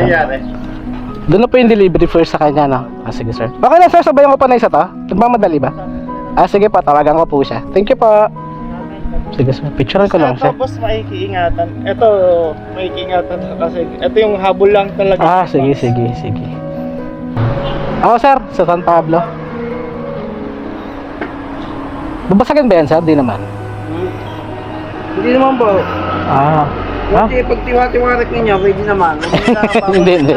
nangyari? Doon na po yung delivery first sa kanya, no? Ah, sige sir. Okay lang sir, sabayan ko pa na isa to. Nagmamadali ba? Ah, sige po, tawagan ko po siya. Thank you po. Sige sir, picturean ko lang siya. Tapos maikiingatan. Ito, maikiingatan kasi ito yung habol lang talaga. Ah, sige. Ako sir, sa San Pablo. Babasagin ba yan sir? Di naman. Hindi naman po. Ah. Kasi pag tiwa-tiwarik ninyo, pwede naman. Hindi.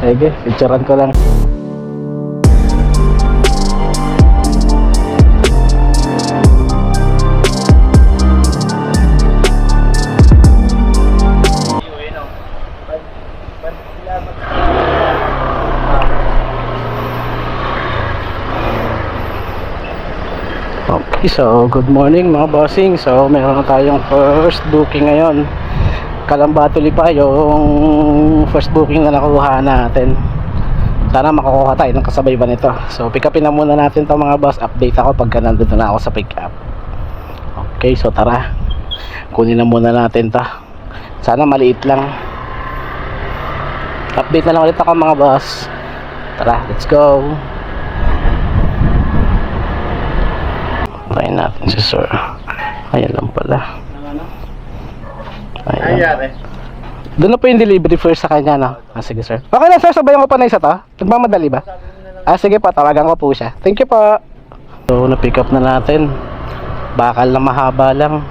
Sige, picturean ko lang. Okay, so good morning mga bossing. So meron na tayong first booking ngayon. Kalambatuloy pa yung first booking na nakuha natin. Sana makukuha tayo ng kasabay ba nito. So pick upin na muna natin to mga boss. Update ako pagka nandun na ako sa pick up. Okay, so tara, kunin na muna natin to. Sana maliit lang. Update na lang ulit ako mga boss. Tara, let's go. Tayin natin si sir. Ayan lang pala. Nangyari? Doon na po yung delivery first sa kanya, no? Ah, sige sir. Okay lang sir, sabayan ko pa na isa to. Nagmamadali ba? Ah, sige po, tawagan ko po siya. Thank you po. So, na-pick up na natin. Bakal na mahaba lang.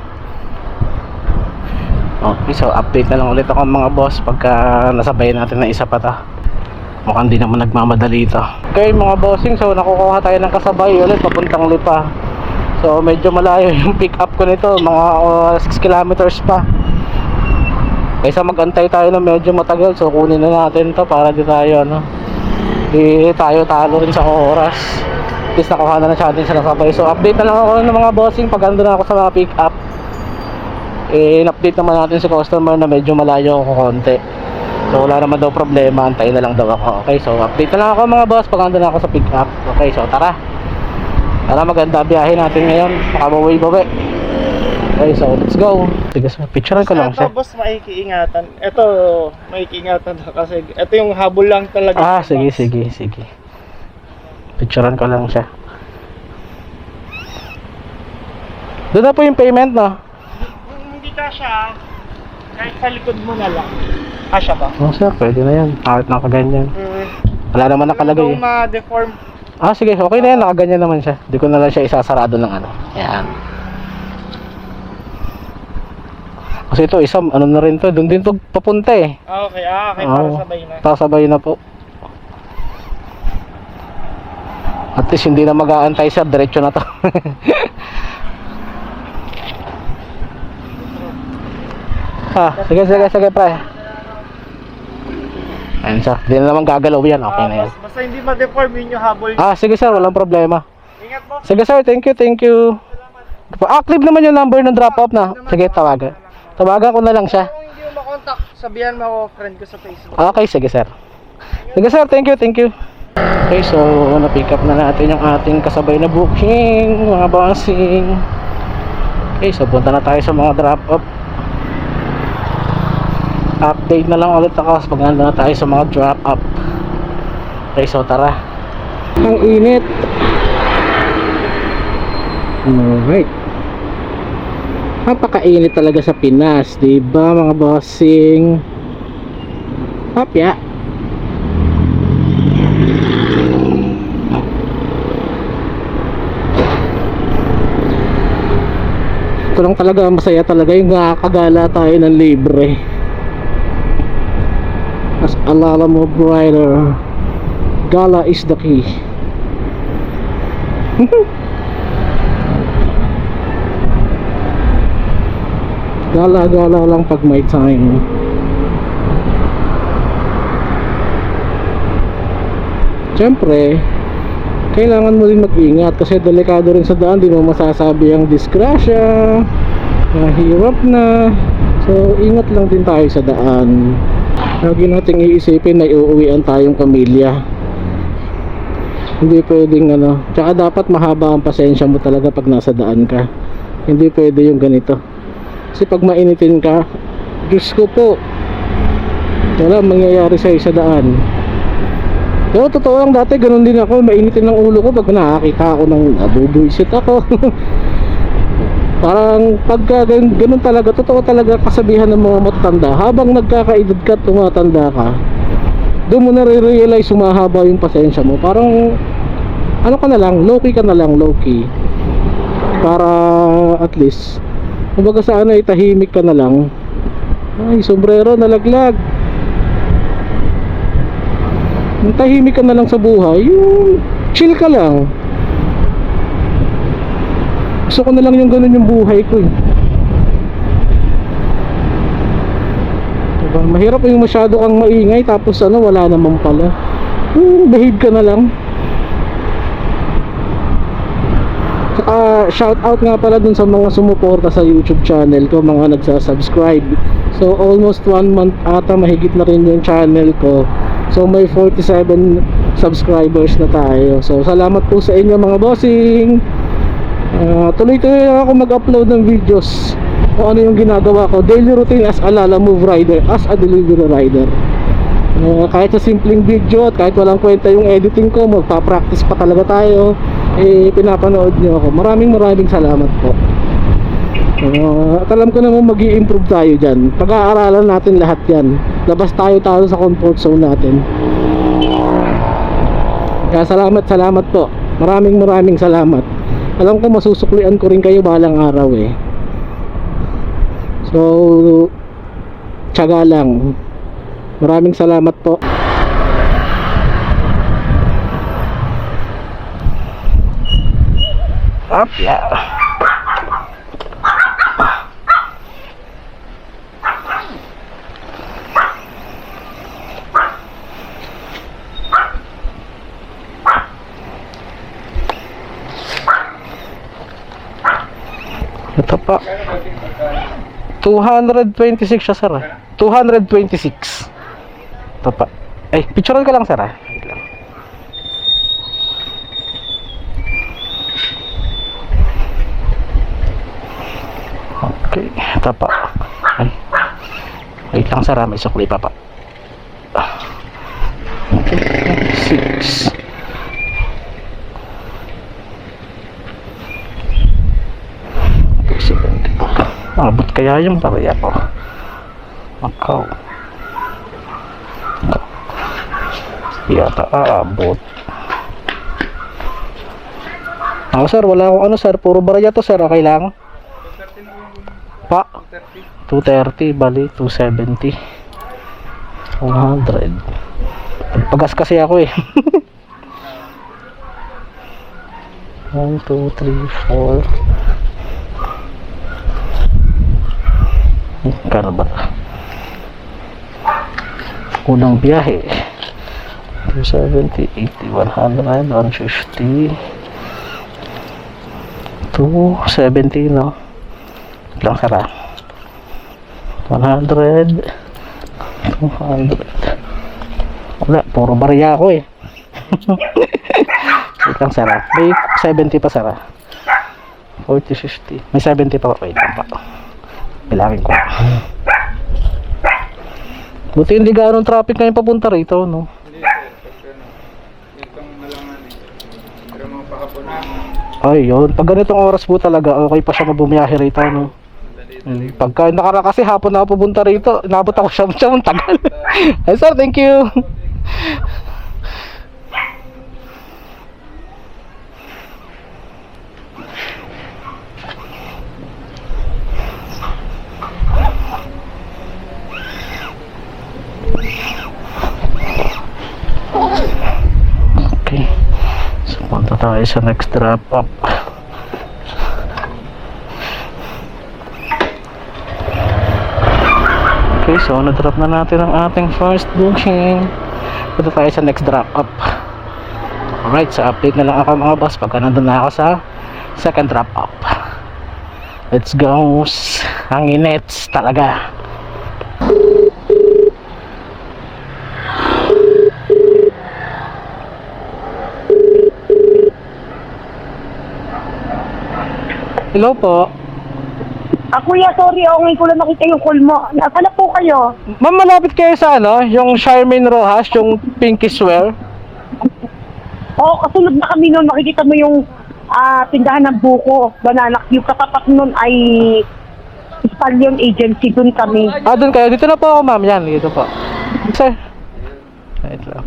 Okay, so update na lang ulit ako mga boss pagka nasabayan natin na isa pa to. Mukhang di naman nagmamadali ito. Okay mga bossing, so nakukuha tayo ng kasabay ulit papuntang Lipa. So medyo malayo yung pick up ko nito, mga 6 kilometers pa. Kaysa magantay tayo na medyo matagal, so kunin na natin to para di tayo di tayo talo rin sa oras. At least nakuha na natin sa nasabay. So update na lang ako ng mga bossing pag ando na ako sa mga pick up. In-update naman natin si customer na medyo malayo ako konti. So wala naman daw problema, antayin na lang daw ako. Okay, so update na lang ako mga boss pag ando na ako sa pick up. Okay, so tara. Para maganda biyahe natin ngayon. Makabawi-bawi. Okay, so let's go. Sige sir, picturean ko lang siya. Tapos maikiingatan. Ito, maikiingatan kasi ito yung habol lang talaga. Ah, sige. Picturean ko lang siya. Doon na po yung payment, no? Hindi kasha, kahit sa likod mo na lang. Kasha ba? Oh sir, pwede na yan. Kahit nakaganyan. Wala naman nakalagay. Kung ma-deform. Ah, sige, okay na yan. Nakaganyan naman siya. Di ko na lang siya isasarado ng ano. Yan. Kasi ito, isang ano na rin to. Doon din to papunta eh. Okay, para sabay na. Pasabay na po. At least hindi na mag-aantay sir. Diretso na to. Sige pre. Ayun sir, hindi na naman gagalaw yan. Okay na yan. Basta hindi ma-deform yun yung habol. Ah, sige sir, walang problema. Ingat po. Sige sir, thank you. Active naman yung number ng drop off na. Sige, tawagan ko na lang siya. Kung hindi mo makontak, sabihan mo ako friend ko sa Facebook. Okay, sige sir. Sige sir, thank you. Okay, so na-pick up na natin yung ating kasabay na booking, mga bossing. Okay, so punta na tayo sa mga drop off. Update na lang ulit ako pag nandun na tayo sa mga drop off. Okay, so tara. Ang init. Alright. Napakainit talaga sa Pinas, diba mga bossing? Hopya. Ito lang talaga, masaya talaga yung nakakagala tayo ng libre. As alala mo brighter, gala is the key. Gala lang pag may time. Siyempre, kailangan mo rin mag-ingat kasi delikado rin sa daan. Di mo masasabi ang disgrasya, mahirap na. So ingat lang din tayo sa daan. Lagi nating iisipin na iuuwian tayong pamilya. Hindi pwedeng tsaka dapat mahaba ang pasensya mo talaga pag nasa daan ka. Hindi pwede yung ganito. Kasi pag mainitin ka, Diyos ko po, wala mangyayari sa daan. Pero totoo lang, dati ganun din ako, mainitin ng ulo ko pag nakakita ako ng nabubuisit ako. Parang pagka ganun talaga, totoo talaga kasabihan ng mga matatanda, habang nagkakaedad ka, tumatanda ka, doon mo na-realize humahaba yung pasensya mo. Parang ano ka na lang, low key ka na lang, low key, para at least kumbaga sa ano, tahimik ka na lang. Ay, sombrero nalaglag. Yung tahimik ka na lang sa buhay, yung chill ka lang. Gusto ko na lang yung ganun yung buhay ko eh. Diba? Mahirap yung masyado kang maingay tapos ano, wala naman pala. Behave ka na lang. Saka shout out nga pala dun sa mga sumuporta sa YouTube channel ko, mga nagsasubscribe. So almost 1 month ata, mahigit na rin yung channel ko. So may 47 subscribers na tayo. So salamat po sa inyo mga bossing. Tuloy-tuloy lang ako mag-upload ng videos kung ano yung ginagawa ko, daily routine as a Lalamove rider, as a delivery rider. Kahit sa simpleng video at kahit walang kwenta yung editing ko, magpa-practice pa talaga tayo, pinapanood nyo ako. Maraming salamat po. At alam ko naman mag-i-improve tayo dyan. Pag-aaralan natin lahat yan. Labas tayo sa comfort zone natin. Kaya salamat po. Maraming salamat. Alam ko masusuklian ko rin kayo balang araw eh. So tiyaga lang. Maraming salamat po. Up, yeah. Ito pa 226 siya sir 226. Ito pa. Ay, picturean ka lang sir ah. Wait lang. Okay, ito pa. Ay, wait lang sir ah, may sukli pa pa. 6. Abot kaya yung barya ko. Makaw. Yata aabot. Ako sir, wala akong ano sir, puro barya to sir, okay lang? Pa? 230, bali 270. 100. Pagpagas kasi ako eh. 1, 2, 3, 4. Kano ba? Unang biyahe 270, 80, 100, 150, 270 no? Lang sara 100, 200. Wala, puro barya ako eh. Wait lang sara, may 70 pa sara, 40, 50, may 70 pa. Wait lang pa, bilangin ko. Buti hindi gano'ng traffic ngayon papunta rito, no? Hindi, itong malangan eh. Pero mga pakapon na. Ay, yun. Pag ganitong oras po talaga, okay pa siya mabumiyahe rito, no? Pagka kasi hapon na ako pupunta rito, inabot ako siya ang tagal. Ay, sir, thank you. Okay, so punta tayo sa next drop up. Okay, so na-drop na natin ang ating first booking. Punta tayo sa next drop up. Alright, so update na lang ako mga boss pagka nandun na ako sa second drop up. Let's go. Ang inits talaga. Hello po. Kuya, sorry, ngayon ko lang nakita yung call mo. Nasaan na po kayo? Ma'am, malapit kayo sa ano, yung Charmaine Rojas, yung pinky swear. Oo, kasunod na kami noon. Makikita mo yung tindahan ng buko, banana cube. Katapat nun ay Stallion Agency. Doon kami. Doon kayo. Dito na po ako, ma'am. Yan, dito po. Sir. Wait lang.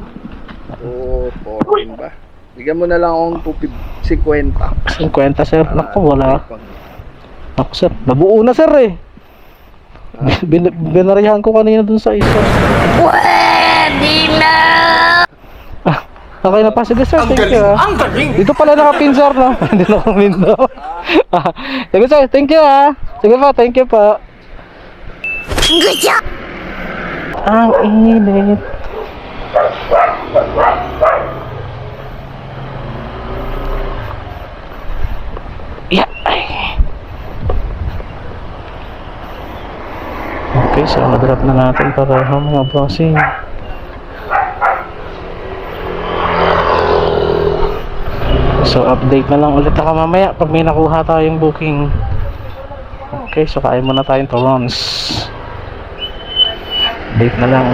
Oo, 14 ba? Bigyan mo na lang akong 50. 50, sir. Naku, wala. Naku, sir. Nabuo na, sir, eh. Binarihan ko kanina dun sa isa. Pwede na! Okay na pa. Sige, sir. Thank you, ah. Dito pala nakapin, sir, no? Hindi na kumin, no? Sige, sir. Thank you, ah. Sige po. Thank you po. Good job! Ang init. Yeah. Okay, so mag-drop na natin pareho mga bossing. So update na lang ulit ako mamaya pag may nakuha tayong booking. Okay, so kain muna tayong Torrance. Update na lang.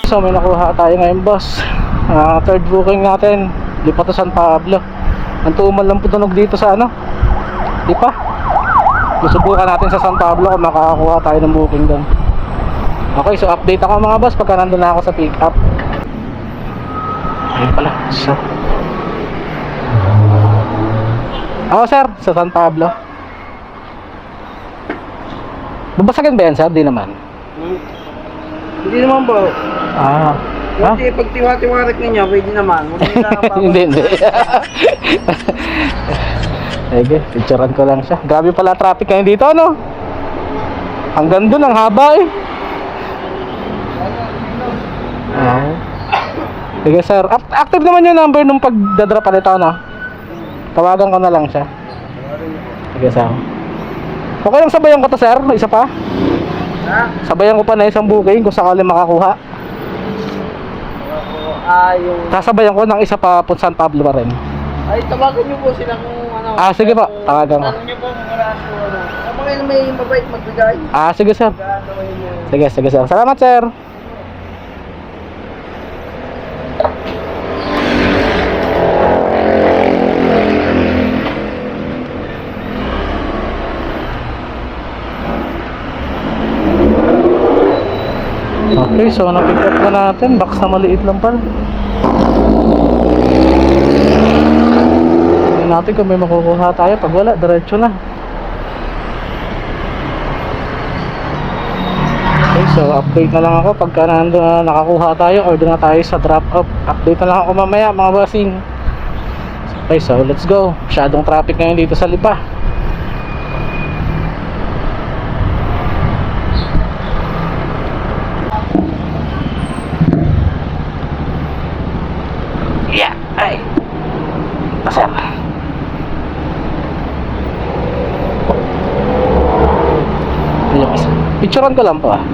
So may nakuha tayo ngayon, boss. Third booking natin. Lipat to San Pablo. Ang tumal lang po tunog dito sa ano, di pa? Susubukan natin sa San Pablo kung makakakuha tayo ng booking doon. Okay, so update ako mga boss pagka nandun na ako sa pick up. Ayun pala, so sir, sa San Pablo. Babasagin ba yan, sir? Di naman. Hindi naman po. Ha? Hindi, pag tiwa-tiwarik ninyo, pwede naman. Hindi. Sige, picturean ko lang siya. Grabe pala traffic ngayon dito, ano? Hanggang doon, ang haba eh. Sige, sir. Active naman yung number nung pagdadrop nito, no? Tawagan ko na lang siya. Sige, sir. Okay lang sabayan ko to, sir? May isa pa? Sabayan ko pa na isang booking kung sakali makakuha. Yung... Sasabayan ko ng isa pa po San Pablo pa rin. Ay, tawagan nyo po sila kung ano. Sige po, tawagan ko. Tanong nyo po kung raso ano. Mga may mabait magbigay. Sige, sir. Gagawin nyo. Sige, sir. Salamat, sir. Okay, so na-pick up na natin. Box na maliit lang pala. Tingnan natin kung may makukuha tayo. Pag wala, diretso na. Okay, so update na lang ako pagka nakakuha tayo or doon na tayo sa drop off. Update na lang ako mamaya mga bossing. Okay, so let's go. Masyadong traffic ngayon dito sa Lipa. Yeah, ay. Pasal. Yung isa. Picturean ko lang po, ah.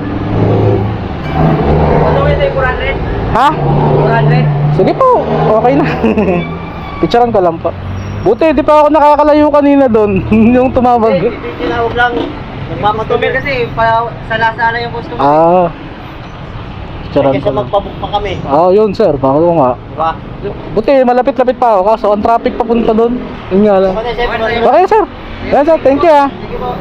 Ano yun yung 400? Ha? 400? Sige po, okay na. Picturean ko lang po. Buti, di pa ako nakakalayo kanina doon. Yung tumawag. Hindi, tinawag lang. Customer kasi, sa lasa na yung customer. Picturean Kasi ko lang. magpabook pa kami. Yun sir, baka nga. Diba? Buti, malapit-lapit pa ako. Kaso, ang traffic papunta doon. Yun nga lang. Okay, sir. Okay sir. Yan sir, thank you, ah. Sige po.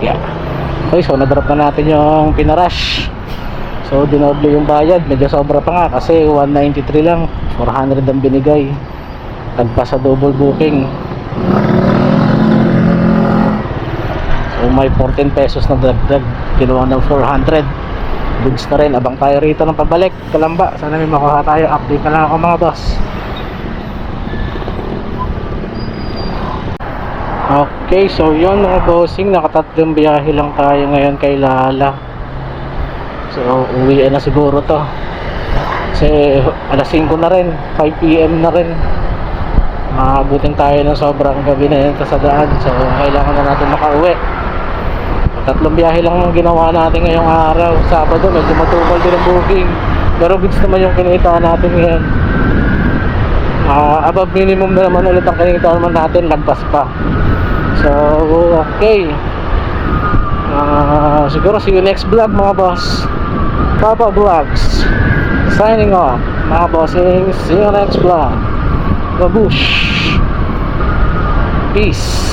Yeah. Okay, so na-drop na natin yung pinarush. So dinoble yung bayad, medyo sobra pa nga kasi 193 lang, 400 ang binigay. Tagpa sa double booking. So may 14 pesos na dagdag, kinuha ng 400. Goods na rin, abang tayo rito ng pabalik Kalamba, sana may makuha tayo. Update na lang ako mga boss. Okay, so yun mga bossing, nakatatlong biyahe lang tayo ngayon kay Lala. So uwi na siguro to kasi alas 5 na rin, 5 PM na rin. Abutin tayo ng sobrang gabi na yun sa daan. So kailangan na natin makauwi. Tatlong biyahe lang ang ginawa natin ngayong araw. Sabado medyo matumal din ang booking, pero goods naman yung kinita natin ngayon. Above minimum na naman ulit ang kinita naman natin, lagpas pa. So okay, siguro see you next vlog mga boss. Papa Vlogs signing off mga bossing. See you next vlog. Babush. Peace.